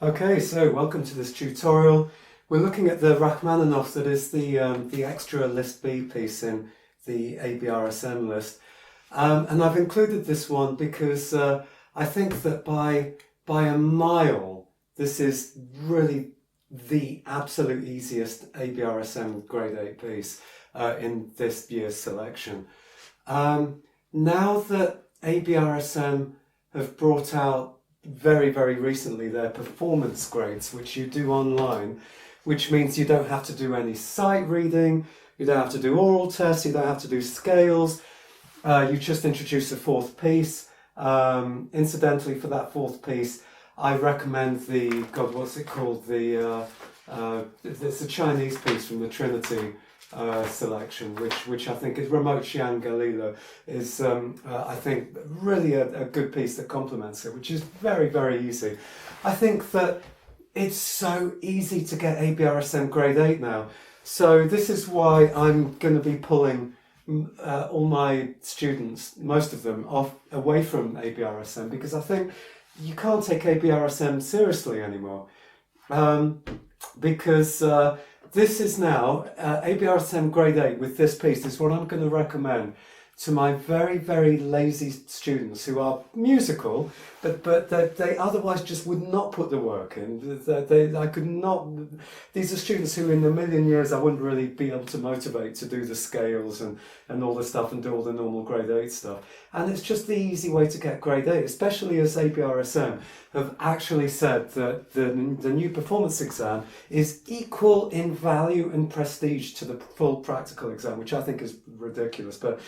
Okay, so welcome to this tutorial. We're looking at the Rachmaninoff, that is the extra list B piece in the ABRSM list. And I've included this one because I think that by a mile, this is really the absolute easiest ABRSM Grade 8 piece in this year's selection. Now that ABRSM have brought out very recently their performance grades, which you do online, which means you don't have to do any sight reading, you don't have to do oral tests, you don't have to do scales, you just introduce a fourth piece. Incidentally, for that fourth piece, I recommend what's it called? It's a Chinese piece from the Trinity selection, which I think is Remote Xiang Galila, is I think really a good piece that complements it, which is very easy. I think that it's so easy to get ABRSM Grade 8 now, so this is why I'm going to be pulling all my students, most of them, away from ABRSM, because I think you can't take ABRSM seriously anymore, because this is now ABRSM Grade 8 with this piece is what I'm going to recommend to my very lazy students who are musical, but they otherwise just would not put the work in. I could not. These are students who in a million years I wouldn't really be able to motivate to do the scales and all the stuff and do all the normal Grade 8 stuff. And it's just the easy way to get Grade 8, especially as ABRSM have actually said that the new performance exam is equal in value and prestige to the full practical exam, which I think is ridiculous. But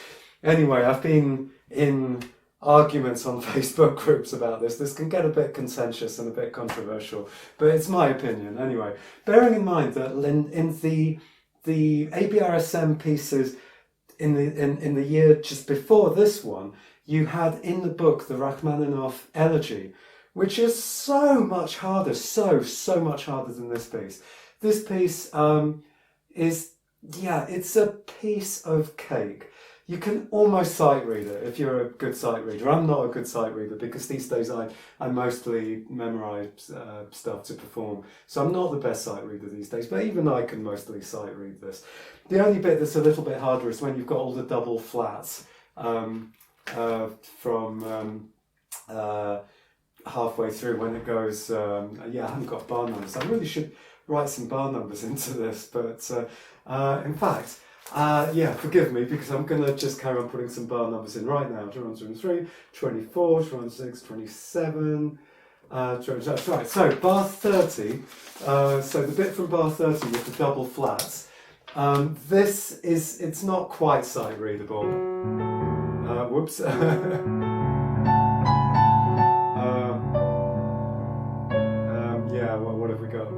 anyway, I've been in arguments on Facebook groups about this. This can get a bit contentious and a bit controversial, but it's my opinion anyway. Bearing in mind that in the ABRSM pieces in the year just before this one, you had in the book the Rachmaninoff Elegy, which is so much harder, so much harder than this piece. This piece it's a piece of cake. You can almost sight read it if you're a good sight reader. I'm not a good sight reader because these days I mostly memorize stuff to perform. So I'm not the best sight reader these days, but even I can mostly sight read this. The only bit that's a little bit harder is when you've got all the double flats from halfway through when it goes, I haven't got bar numbers. I really should write some bar numbers into this, but in fact, forgive me because I'm going to just carry on putting some bar numbers in right now. 23, 24, 26, 27, that's right. So bar 30, so the bit from bar 30 with the double flats, it's not quite sight readable. Whoops. What have we got?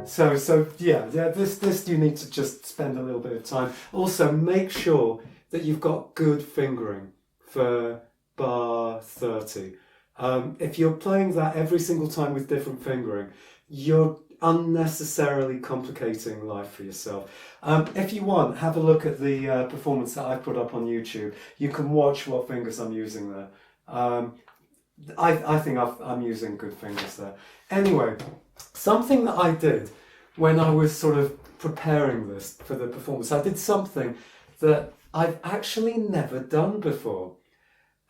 So this you need to just spend a little bit of time. Also, make sure that you've got good fingering for bar 30. If you're playing that every single time with different fingering, you're unnecessarily complicating life for yourself. If you want, have a look at the performance that I put up on YouTube. You can watch what fingers I'm using there. I think I'm using good fingers there. Anyway, something that I did when I was sort of preparing this for the performance, I did something that I've actually never done before.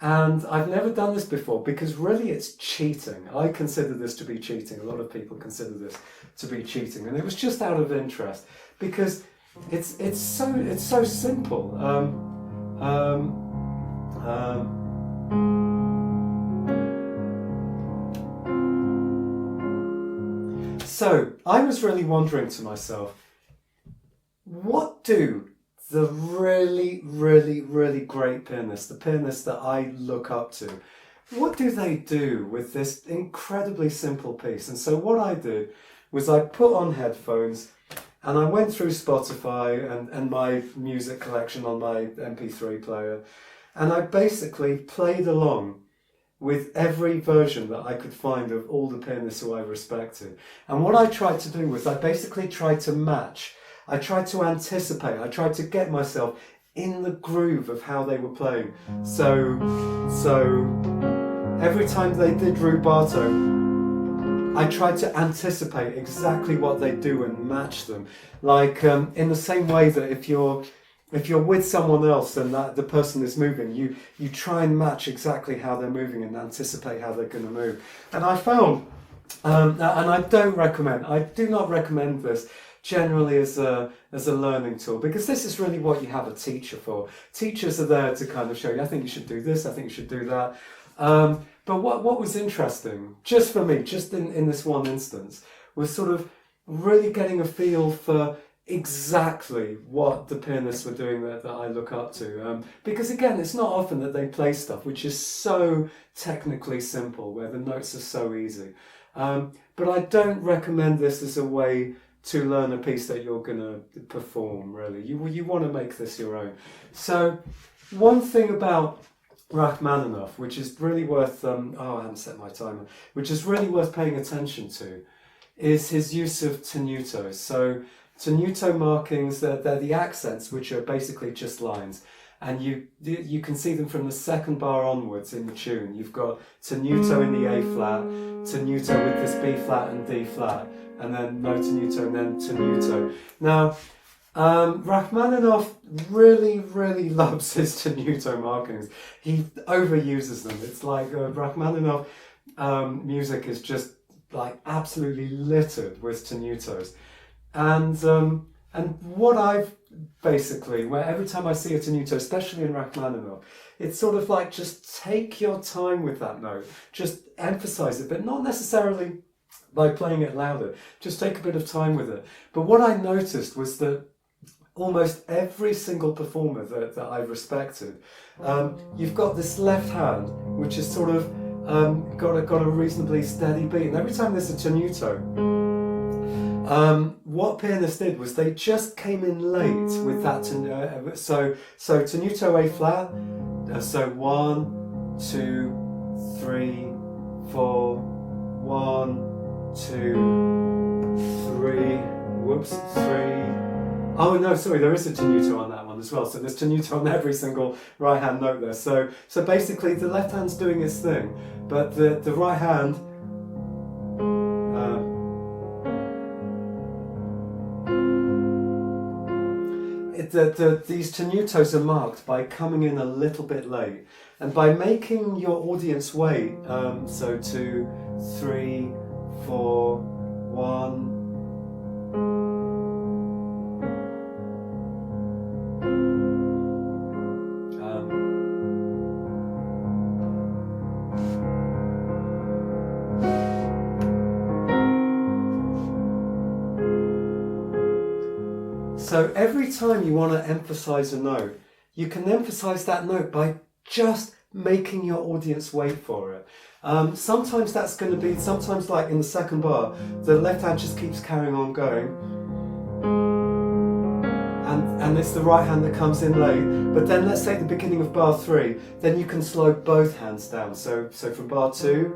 And I've never done this before because really it's cheating. I consider this to be cheating. A lot of people consider this to be cheating. And it was just out of interest because it's so simple. So I was really wondering to myself, what do the really great pianists, the pianists that I look up to, what do they do with this incredibly simple piece? And so what I did was I put on headphones and I went through Spotify and my music collection on my MP3 player, and I basically played along with every version that I could find of all the pianists who I respected. And what I tried to do was I basically tried to match, I tried to anticipate, I tried to get myself in the groove of how they were playing. So every time they did rubato, I try to anticipate exactly what they do and match them. Like in the same way that if you're with someone else and that the person is moving, you try and match exactly how they're moving and anticipate how they're going to move. And I found, and I do not recommend this generally as a learning tool, because this is really what you have a teacher for. Teachers are there to kind of show you, I think you should do this, I think you should do that. But what was interesting, just for me, just in this one instance, was sort of really getting a feel for exactly what the pianists were doing that I look up to. Because again, it's not often that they play stuff which is so technically simple, where the notes are so easy. But I don't recommend this as a way to learn a piece that you're going to perform, really. You want to make this your own. So one thing about Rachmaninoff, which is really worth, I haven't set my timer, which is really worth paying attention to, is his use of tenutos. So tenuto markings, they're the accents, which are basically just lines. And you can see them from the second bar onwards in the tune. You've got tenuto in the A flat, tenuto with this B flat and D flat, and then no tenuto and then tenuto. Now, Rachmaninoff really, really loves his tenuto markings. He overuses them. It's like Rachmaninoff music is just like absolutely littered with tenutos. And what I've basically, where every time I see a tenuto, especially in Rachmaninoff, it's sort of like, just take your time with that note. Just emphasize it, but not necessarily by playing it louder. Just take a bit of time with it. But what I noticed was that almost every single performer that I've respected, you've got this left hand, which is sort of got a reasonably steady beat. And every time there's a tenuto, what pianists did was they just came in late with that. So tenuto A flat. So 1, 2, 3, 4. 1, 2, 3. Whoops, 3. Oh no, sorry, there is a tenuto on that one as well. So there's tenuto on every single right hand note there. So basically the left hand's doing its thing, but the right hand these tenutos are marked by coming in a little bit late, and by making your audience wait. So 2, 3, 4, 1. So every time you want to emphasize a note, you can emphasize that note by just making your audience wait for it. Sometimes that's going to be, sometimes like in the second bar, the left hand just keeps carrying on going. And it's the right hand that comes in late. But then let's say at the beginning of bar 3, then you can slow both hands down. So from bar 2,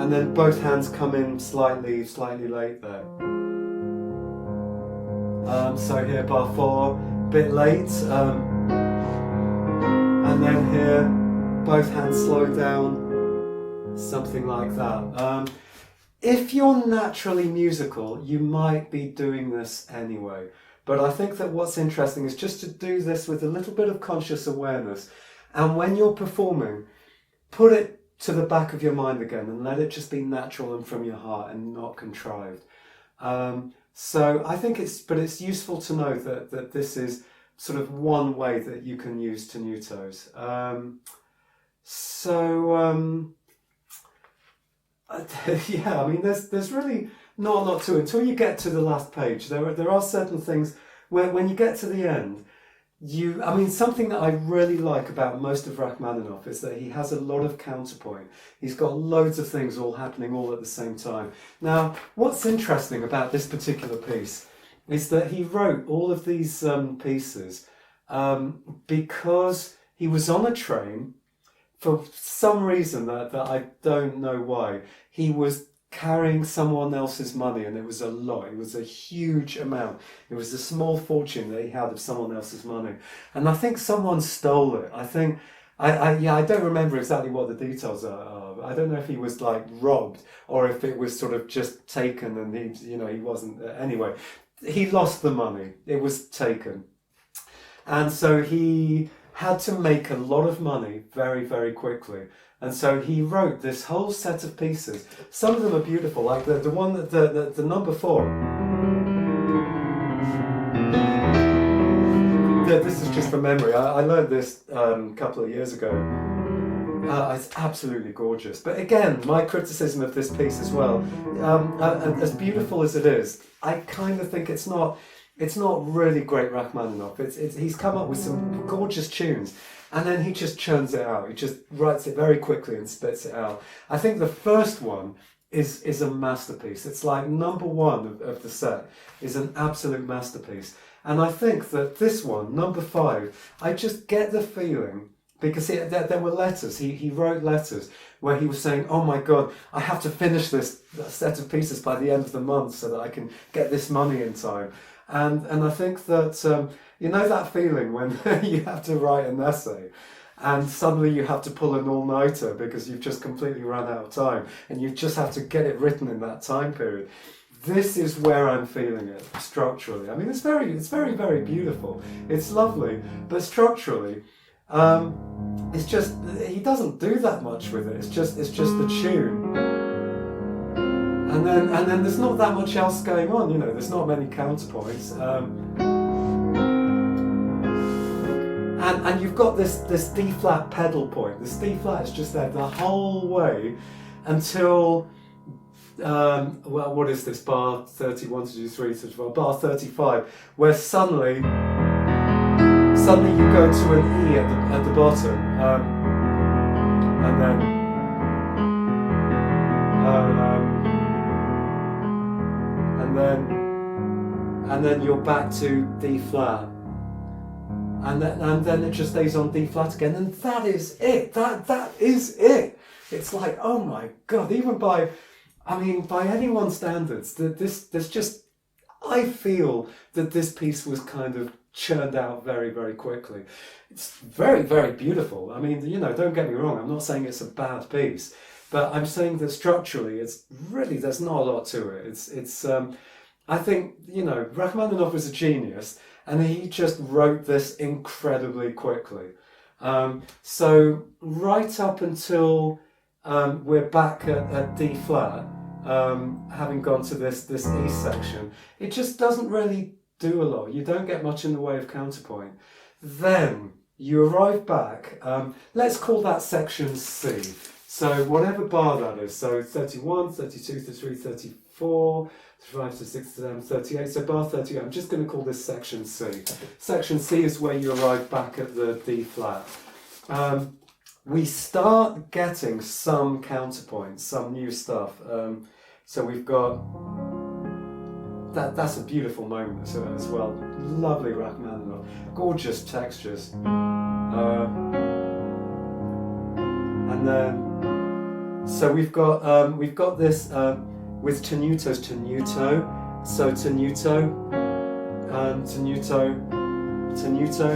and then both hands come in slightly late there. So here bar 4, bit late, and then here both hands slow down, something like that. If you're naturally musical, you might be doing this anyway, but I think that what's interesting is just to do this with a little bit of conscious awareness, and when you're performing, put it to the back of your mind again and let it just be natural and from your heart and not contrived. So I think it's useful to know that this is sort of one way that you can use tenutos. Yeah, I mean, there's really not a lot to it until you get to the last page. There are certain things where when you get to the end, something that I really like about most of Rachmaninoff is that he has a lot of counterpoint. He's got loads of things all happening all at the same time. Now, what's interesting about this particular piece is that he wrote all of these pieces because he was on a train. For some reason that I don't know why, he was carrying someone else's money, and it was a lot. It was a huge amount. It was a small fortune that he had of someone else's money, and I think someone stole it. I think I don't remember exactly what the details are. I don't know if he was like robbed or if it was sort of just taken and he wasn't. Anyway, he lost the money. It was taken. And so he had to make a lot of money very, very quickly. And so he wrote this whole set of pieces. Some of them are beautiful, like the one that the number 4. This is just from memory. I learned this a couple of years ago. It's absolutely gorgeous. But again, my criticism of this piece as well, as beautiful as it is, I kind of think it's not really great Rachmaninoff. He's come up with some gorgeous tunes, and then he just churns it out. He just writes it very quickly and spits it out. I think the first one is a masterpiece. It's like number 1 of the set is an absolute masterpiece. And I think that this one, number 5, I just get the feeling, because there were letters, he wrote letters where he was saying, oh my God, I have to finish this set of pieces by the end of the month so that I can get this money in time. And I think that, you know that feeling when you have to write an essay and suddenly you have to pull an all-nighter because you've just completely run out of time and you just have to get it written in that time period. This is where I'm feeling it structurally. I mean, it's very, very beautiful. It's lovely, but structurally, it's just, he doesn't do that much with it. It's just the tune. And then there's not that much else going on, you know, there's not many counterpoints. And you've got this D flat pedal point. This D flat is just there the whole way until, well, what is this, bar 31, 2, 3, 34, bar 35, where suddenly you go to an E at the bottom, and then you're back to D flat, and then it just stays on D flat again, and that is it. That is it. It's like, oh my God, even by anyone's standards, there's just, I feel that this piece was kind of churned out very, very quickly. It's very, very beautiful. I mean, you know, don't get me wrong, I'm not saying it's a bad piece, but I'm saying that structurally, it's really, there's not a lot to it. It's I think, you know, Rachmaninoff was a genius, and he just wrote this incredibly quickly. So right up until we're back at D flat, having gone to this E section, it just doesn't really do a lot. You don't get much in the way of counterpoint. Then you arrive back, let's call that section C. So whatever bar that is, so 31, 32, 33, 34, 35, 36, 37, 38, so bar 38, I'm just going to call this section C. Section C is where you arrive back at the D flat. We start getting some counterpoints, some new stuff. So we've got, that's a beautiful moment as well. Lovely Rachmaninoff, gorgeous textures. And then, so we've got this with tenutos, tenuto, so tenuto, tenuto,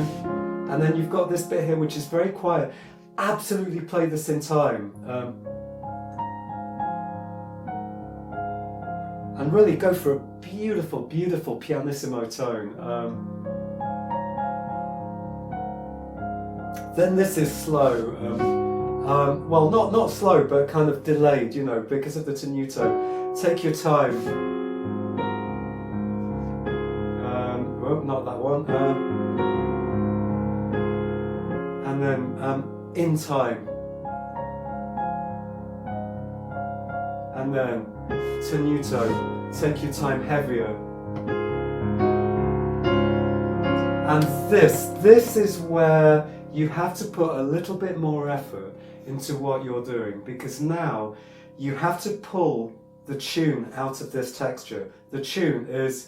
and then you've got this bit here which is very quiet. Absolutely play this in time, and really go for a beautiful, beautiful pianissimo tone. Then this is slow. Well, not slow, but kind of delayed, you know, because of the tenuto. Take your time. Well, not that one. And then in time. And then tenuto. Take your time heavier. And this is where you have to put a little bit more effort into what you're doing, because now you have to pull the tune out of this texture. The tune is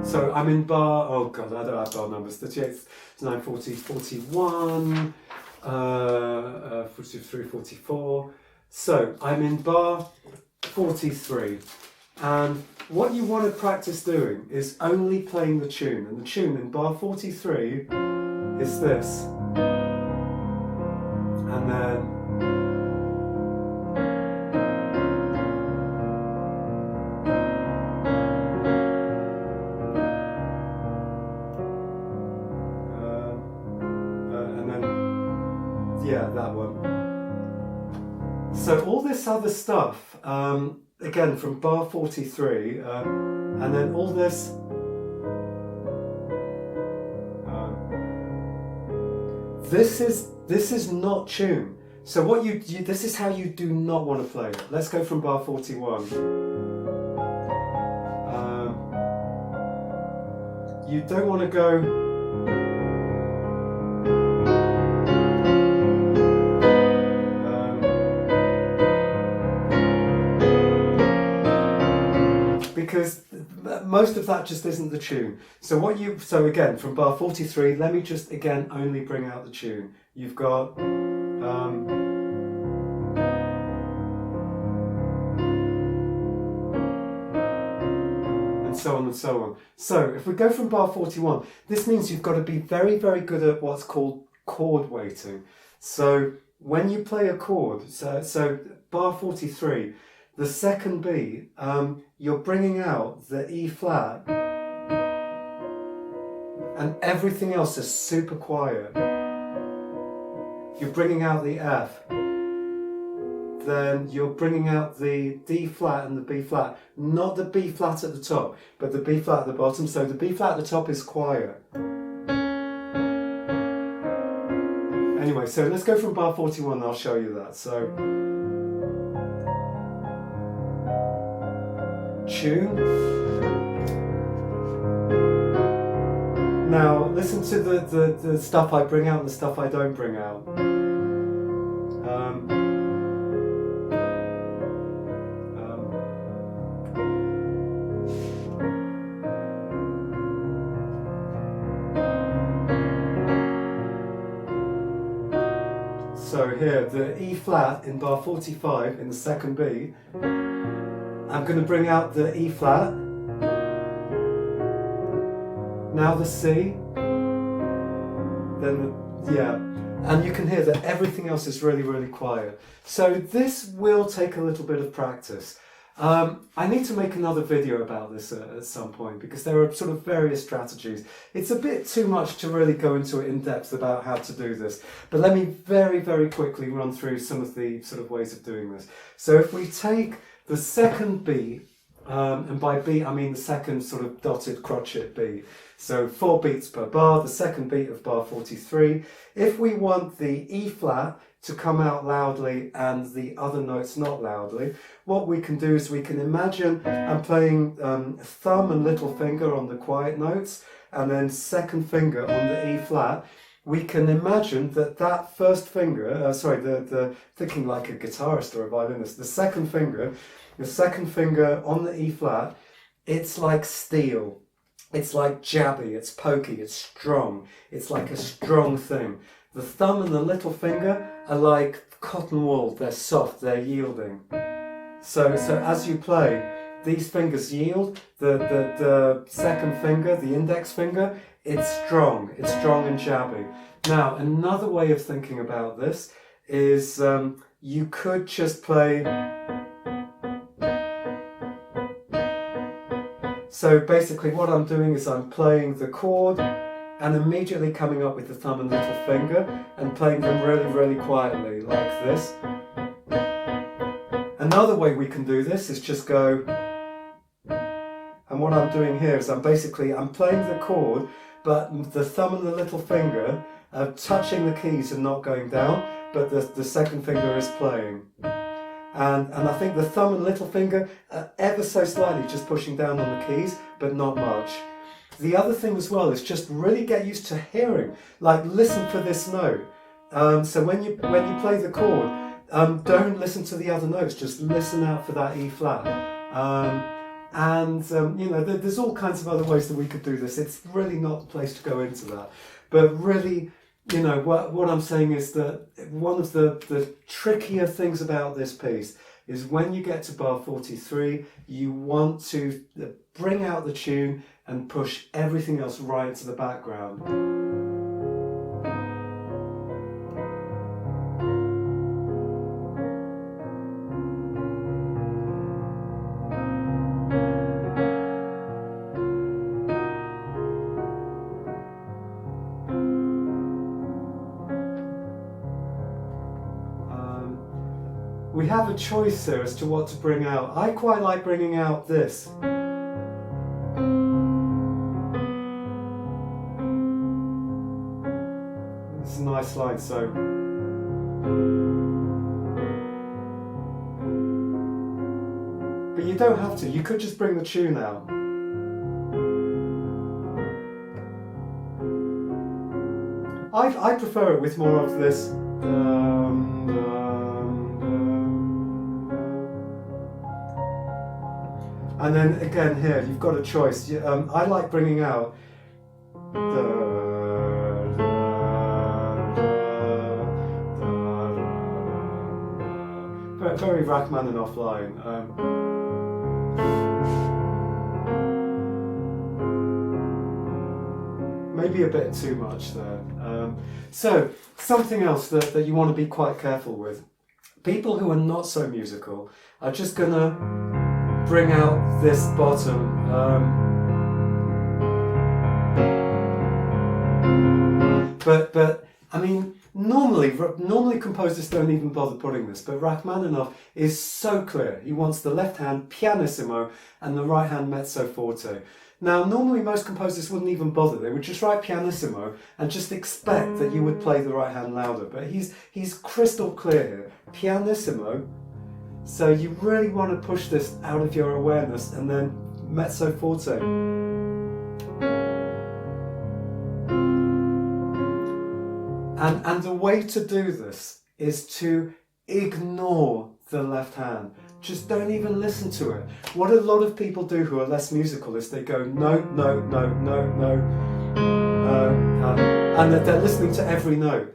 so I'm in bar, oh God, I don't have bar numbers, 38, 39, 40, 41, 43, 44. So I'm in bar 43. And what you want to practice doing is only playing the tune. And the tune in bar 43 is this. And then yeah, that one. So all this other stuff, again from bar 43, and then all this, this is not tune. So what this is how you do not want to play it. Let's go from bar 41. You don't want to go. Because most of that just isn't the tune. So again, from bar 43, let me just again only bring out the tune. You've got and so on and so on. So if we go from bar 41, this means you've got to be very, very good at what's called chord weighting. So when you play a chord, so bar 43, the second beat, you're bringing out the E flat and everything else is super quiet. You're bringing out the F, then you're bringing out the D flat and the B flat, not the B flat at the top, but the B flat at the bottom. So the B flat at the top is quiet. Anyway, so let's go from bar 41 and I'll show you that. So tune. Now listen to the stuff I bring out and the stuff I don't bring out. So here, the E flat in bar 45 in the second beat, I'm going to bring out the E flat, now the C, then and you can hear that everything else is really, really quiet. So this will take a little bit of practice. I need to make another video about this at some point because there are sort of various strategies. It's a bit too much to really go into it in depth about how to do this, but let me very, very quickly run through some of the sort of ways of doing this. So if we take the second beat, and by beat I mean the second sort of dotted crotchet beat, so 4 beats per bar, the second beat of bar 43. If we want the E flat to come out loudly and the other notes not loudly, what we can do is we can imagine I'm playing thumb and little finger on the quiet notes and then second finger on the E flat. We can imagine that first finger, the thinking like a guitarist or a violinist, the second finger on the E flat, it's like steel. It's like jabby, it's pokey, it's strong. It's like a strong thing. The thumb and the little finger are like cotton wool. They're soft, they're yielding. So as you play, these fingers yield. The second finger, the index finger, it's strong and jabby. Now, another way of thinking about this is you could just play. So basically what I'm doing is I'm playing the chord and immediately coming up with the thumb and little finger and playing them really, really quietly like this. Another way we can do this is just go, and what I'm doing here is I'm playing the chord, but the thumb and the little finger are touching the keys and not going down, but the second finger is playing. And I think the thumb and little finger are ever so slightly just pushing down on the keys, but not much. The other thing as well is just really get used to hearing, like listen for this note. So when you play the chord, don't listen to the other notes, just listen out for that E flat. There's all kinds of other ways that we could do this. It's really not the place to go into that. But really, what I'm saying is that one of the trickier things about this piece is when you get to bar 43, you want to bring out the tune and push everything else right into the background. We have a choice here as to what to bring out. I quite like bringing out this. This is a nice line, so. But you don't have to, you could just bring the tune out. I prefer it with more of this. And then again here, you've got a choice. I like bringing out very Rachmaninoff line. Maybe a bit too much there. So, something else that you want to be quite careful with. People who are not so musical are just going to bring out this bottom. But I mean, normally composers don't even bother putting this, but Rachmaninoff is so clear. He wants the left hand pianissimo and the right hand mezzo forte. Now, normally most composers wouldn't even bother. They would just write pianissimo and just expect that you would play the right hand louder. But he's crystal clear here. Pianissimo. So you really want to push this out of your awareness, and then mezzo forte. And the way to do this is to ignore the left hand. Just don't even listen to it. What a lot of people do who are less musical is they go no, no, no, no, no, and that they're listening to every note.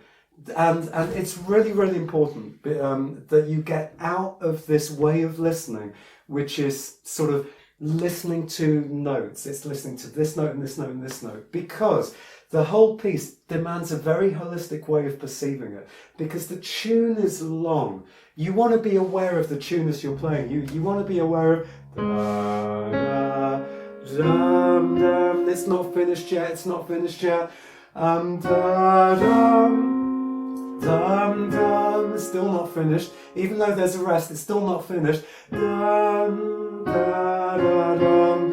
And it's really, really important that you get out of this way of listening, which is sort of listening to notes. It's listening to this note and this note and this note, because the whole piece demands a very holistic way of perceiving it, because the tune is long. You want to be aware of the tune as you're playing. You want to be aware of it's not finished yet, it's not finished yet. Dum dum, it's still not finished. Even though there's a rest, it's still not finished. Dum da da dum,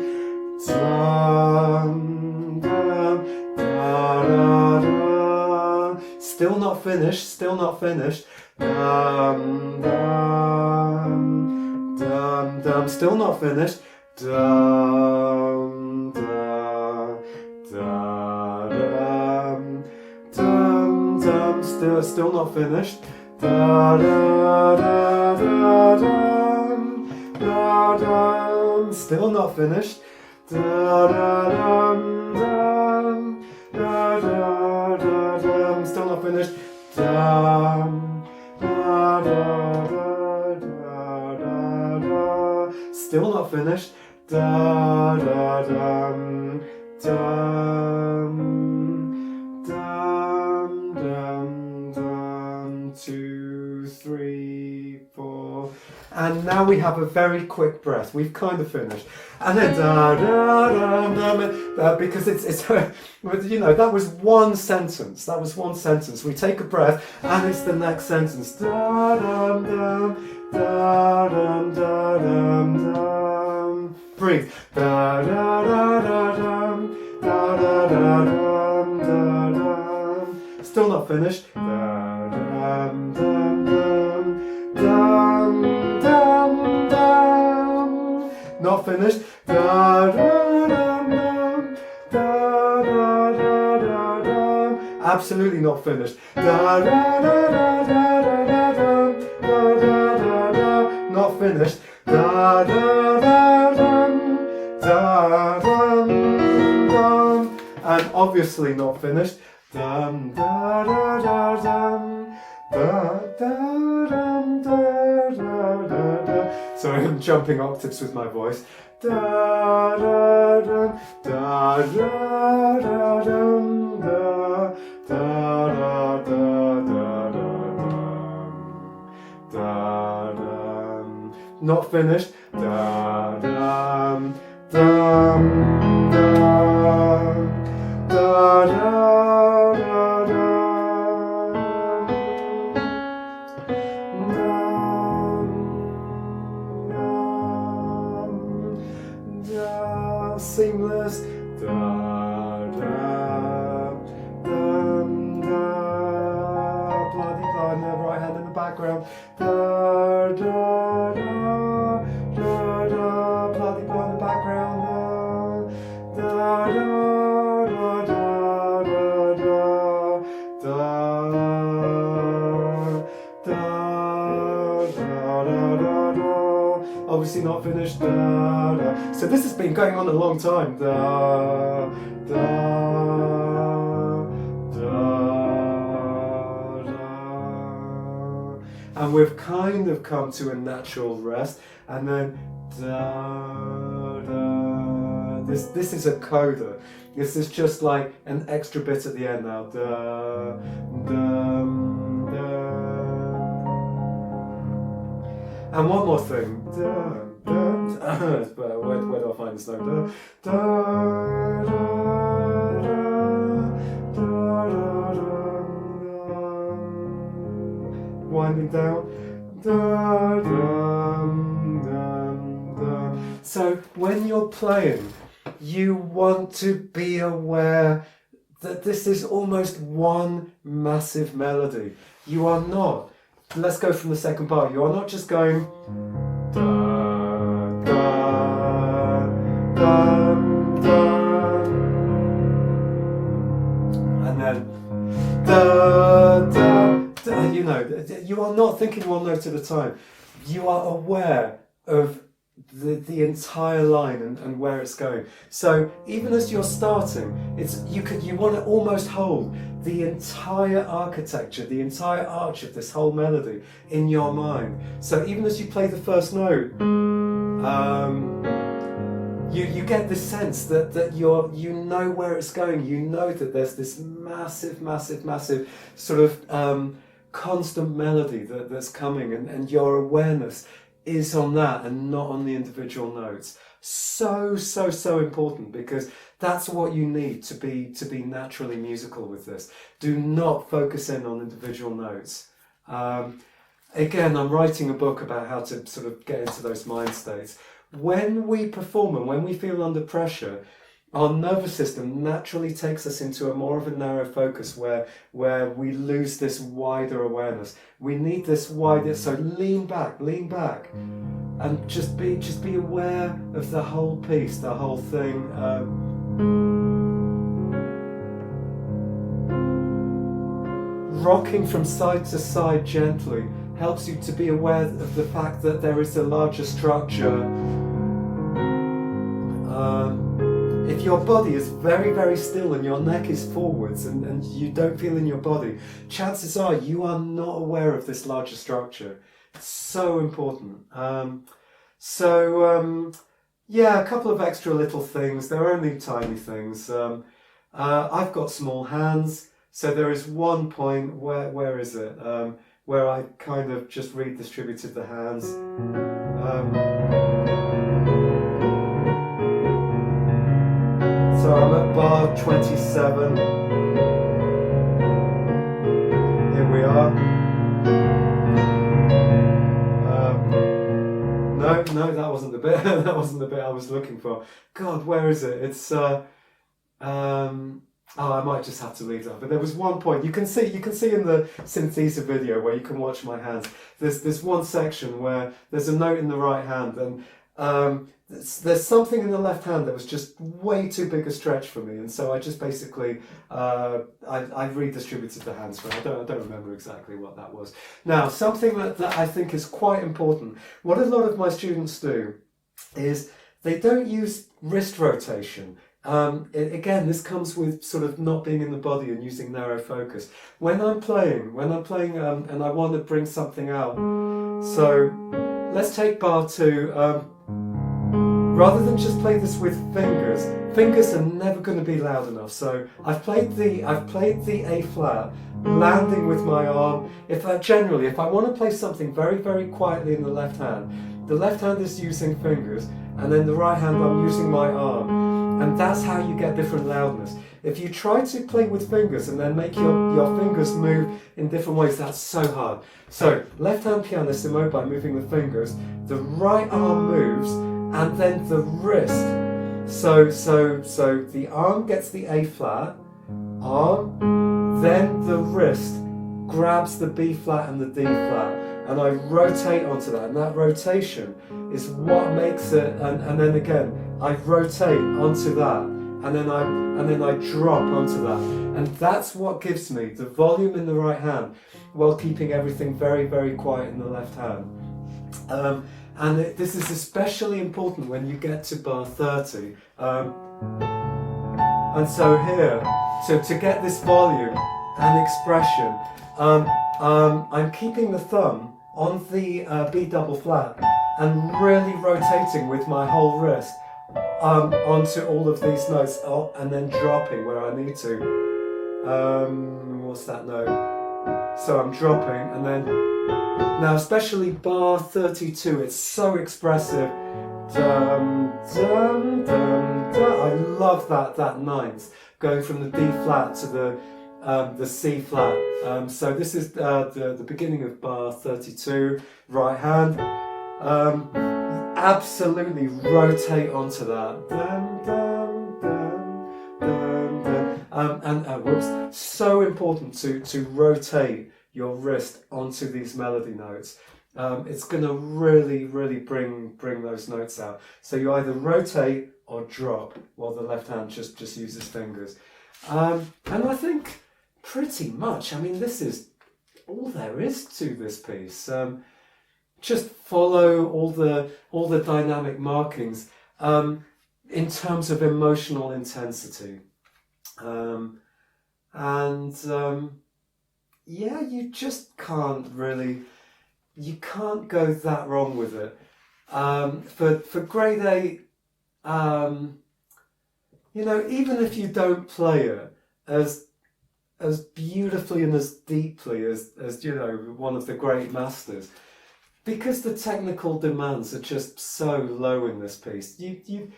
dum dum da da dum. Still not finished. Still not finished. Dum dum dum dum. Still not finished. Dum da da dum. Still not finished. Da da da da dum, da dum. Still not finished. Da da dum dum, da da da dum. Still not finished. Dum da da da da da da. Still not finished. Da da dum dum. 2, 3, 4, and now we have a very quick breath. We've kind of finished, and then da da da da, because it's you know, that was one sentence. That was one sentence. We take a breath, and it's the next sentence. Da dum dum da dum da dum dum. Breathe. Da da da da dum da da da dum da dum. Still not finished. Dum, dum, dum, dum, dum, dum. Not finished. Da, da, dum, dum, da, da, da, da, dum. Absolutely not finished. Da, da, da, da, da, da, dum, da, da, da, da. Not finished. Da, da, da, dum, da, dum, dum. And obviously not finished. Dum, da, da, da, dum. Da da dum da da da da Sorry, I'm jumping octaves with my voice. Da da da da da da da da da da da. Not finished. Da dum dum dum da da da da. Seamless. Da da dum da. Bloody blah in the right hand in the background. Da da da da da. Bloody blah in the background. Da da da da da da da da da da. Obviously not finished. Da da. So this has been going on a long time. Da da. And we've kind of come to a natural rest, and then da da. This is a coda. This is just like an extra bit at the end now. Da da da. And one more thing. Da da. Where do I find this note? Da da da. Winding down. Da, dum, dum, dum. So when you're playing, you want to be aware that this is almost one massive melody. You are not, let's go from the second part, you are not just going da, da, dum, dum, and then da, da. You know, you are not thinking one note at a time. You are aware of the entire line and where it's going. So even as you're starting, you want to almost hold the entire architecture, the entire arch of this whole melody in your mind. So even as you play the first note, you get this sense that you know where it's going. You know that there's this massive sort of constant melody that's coming, and your awareness is on that and not on the individual notes. So important, because that's what you need to be naturally musical with this. Do not focus in on individual notes. Again, I'm writing a book about how to sort of get into those mind states. When we perform and when we feel under pressure, our nervous system naturally takes us into a more of a narrow focus where we lose this wider awareness. We need this wider, so lean back, and just be aware of the whole piece, the whole thing. Rocking from side to side gently helps you to be aware of the fact that there is a larger structure. If your body is very still and your neck is forwards and you don't feel in your body, chances are you are not aware of this larger structure. It's so important. Yeah, a couple of extra little things. They're only tiny things. I've got small hands, so there is one point where is it? Where I kind of just redistributed the hands. So I'm at bar 27. Here we are. No, that wasn't the bit. That wasn't the bit I was looking for. God, where is it? It's oh, I might just have to leave that. But there was one point you can see in the synthesis video where you can watch my hands. There's one section where there's a note in the right hand, and there's something in the left hand that was just way too big a stretch for me, and so I just basically I redistributed the hands for it. I don't remember exactly what that was. Now, something that I think is quite important. What a lot of my students do is they don't use wrist rotation. Again, this comes with sort of not being in the body and using narrow focus. When I'm playing, and I want to bring something out, so let's take bar 2. Rather than just play this with fingers are never going to be loud enough. So I've played the A flat, landing with my arm. If I want to play something very, very quietly in the left hand is using fingers, and then the right hand I'm using my arm, and that's how you get different loudness. If you try to play with fingers and then make your fingers move in different ways, that's so hard. So left hand pianissimo by moving the fingers, the right arm moves, and then the wrist. So the arm gets the A flat, arm, then the wrist grabs the B flat and the D flat, and I rotate onto that, and that rotation is what makes it, and then again I rotate onto that, and then I drop onto that, and that's what gives me the volume in the right hand while keeping everything very, very quiet in the left hand. And this is especially important when you get to bar 30. And so here, to get this volume and expression, I'm keeping the thumb on the B double flat and really rotating with my whole wrist onto all of these notes, and then dropping where I need to. What's that note? So I'm dropping, and then now especially bar 32, it's so expressive. Dum, dum, dum, dum. I love that ninth going from the D flat to the C flat. So this is the beginning of bar 32, right hand. Absolutely rotate onto that. Dum, dum, dum, dum, dum. And whoops, so important to rotate your wrist onto these melody notes. It's going to really, really bring those notes out. So you either rotate or drop, while the left hand just uses fingers. And I think pretty much, I mean, this is all there is to this piece. Just follow all the dynamic markings in terms of emotional intensity. Yeah, you just can't really, you can't go that wrong with it. For grade 8, you know, even if you don't play it as beautifully and as deeply as you know, one of the great masters, because the technical demands are just so low in this piece, you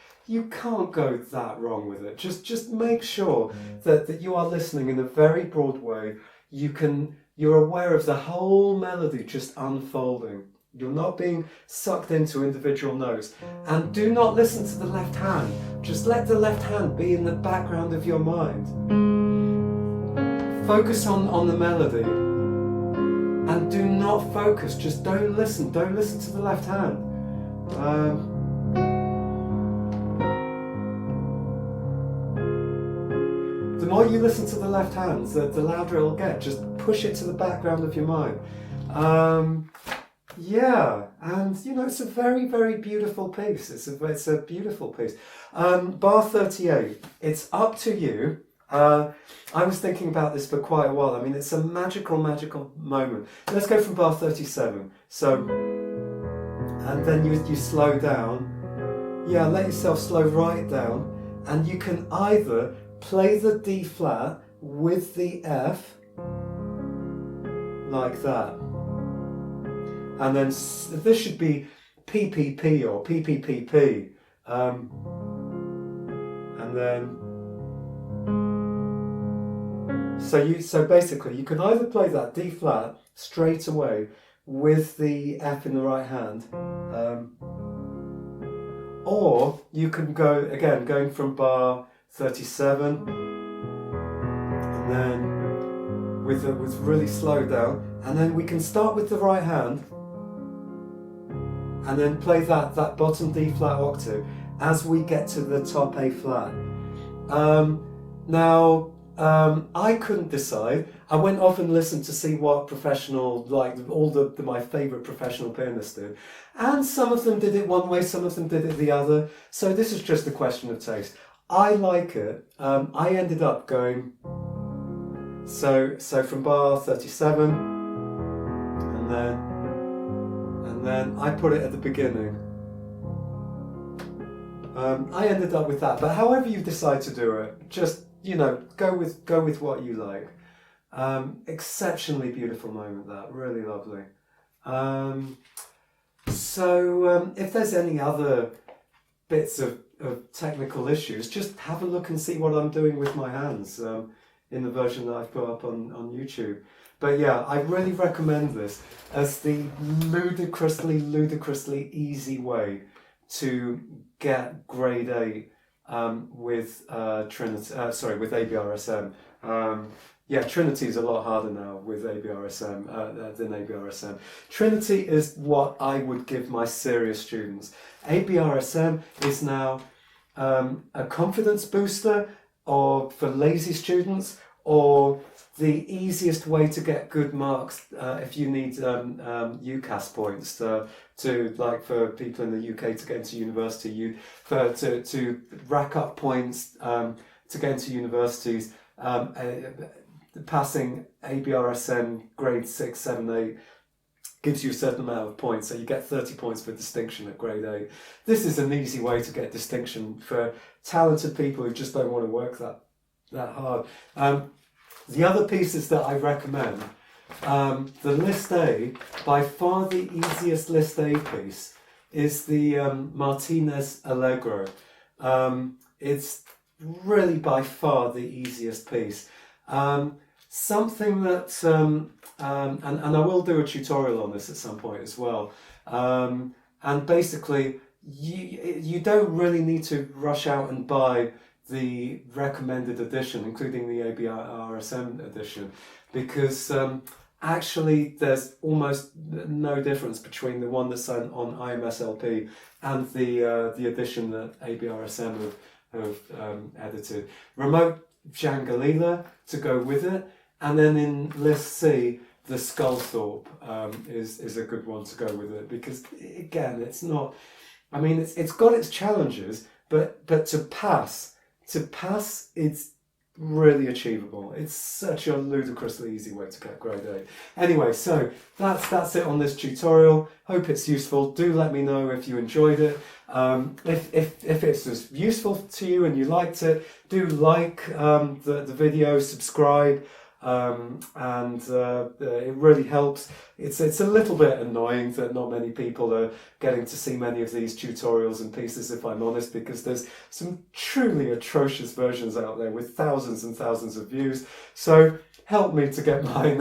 can't go that wrong with it. Just make sure that you are listening in a very broad way. You're aware of the whole melody just unfolding. You're not being sucked into individual notes. And do not listen to the left hand. Just let the left hand be in the background of your mind. Focus on the melody. And do not focus, just don't listen to the left hand. The more you listen to the left hand, the louder it'll get. Just push it to the background of your mind. Yeah, and you know, it's a very, very beautiful piece. It's a beautiful piece. Bar 38, it's up to you. I was thinking about this for quite a while. I mean, it's a magical moment. Let's go from bar 37. So, and then you slow down. Yeah, let yourself slow right down. And you can either play the D flat with the F, like that. And then this should be PPP or PPPP. And then, so basically you can either play that D flat straight away with the F in the right hand, or you can go again, going from bar 37, and then with really slow down, and then we can start with the right hand, and then play that bottom D flat octave as we get to the top A flat. Now, I couldn't decide. I went off and listened to see what professional, like all my favourite professional pianists did. And some of them did it one way, some of them did it the other. So this is just a question of taste. I like it. I ended up going, so from bar 37, and then I put it at the beginning. I ended up with that, but however you decide to do it, just, you know, go with what you like. Exceptionally beautiful moment, that, really lovely. If there's any other bits of technical issues, just have a look and see what I'm doing with my hands in the version that I've put up on YouTube. But yeah, I really recommend this as the ludicrously easy way to get grade 8 with Trinity. With ABRSM. Yeah, Trinity is a lot harder now with ABRSM than ABRSM. Trinity is what I would give my serious students. ABRSM is now a confidence booster, or for lazy students, or the easiest way to get good marks if you need UCAS points to like for people in the UK to get into university, to rack up points to get into universities. Passing ABRSM grade 6, 7, 8 gives you a certain amount of points, so you get 30 points for distinction at grade 8. This is an easy way to get distinction for talented people who just don't want to work that hard. The other pieces that I recommend, the List A, by far the easiest List A piece is the Martinez Allegro. It's really by far the easiest piece. Something that, and I will do a tutorial on this at some point as well. And basically, you don't really need to rush out and buy the recommended edition, including the ABRSM edition, because actually there's almost no difference between the one that's on IMSLP and the edition that ABRSM have edited. Remote Jangalila to go with it, and then in List C, the Sculthorpe is a good one to go with it, because again, it's not, I mean, it's got its challenges, but to pass, it's really achievable. It's such a ludicrously easy way to get grade 8. Anyway, so that's it on this tutorial. Hope it's useful. Do let me know if you enjoyed it. If it's as useful to you and you liked it, do like the video, subscribe, and it really helps. It's a little bit annoying that not many people are getting to see many of these tutorials and pieces, if I'm honest, because there's some truly atrocious versions out there with thousands and thousands of views. So help me to get mine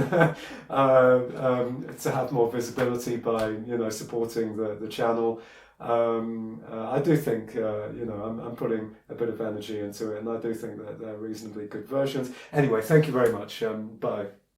to have more visibility by, you know, supporting the channel. I do think, you know, I'm putting a bit of energy into it, and I do think that they're reasonably good versions. Anyway, thank you very much. Bye.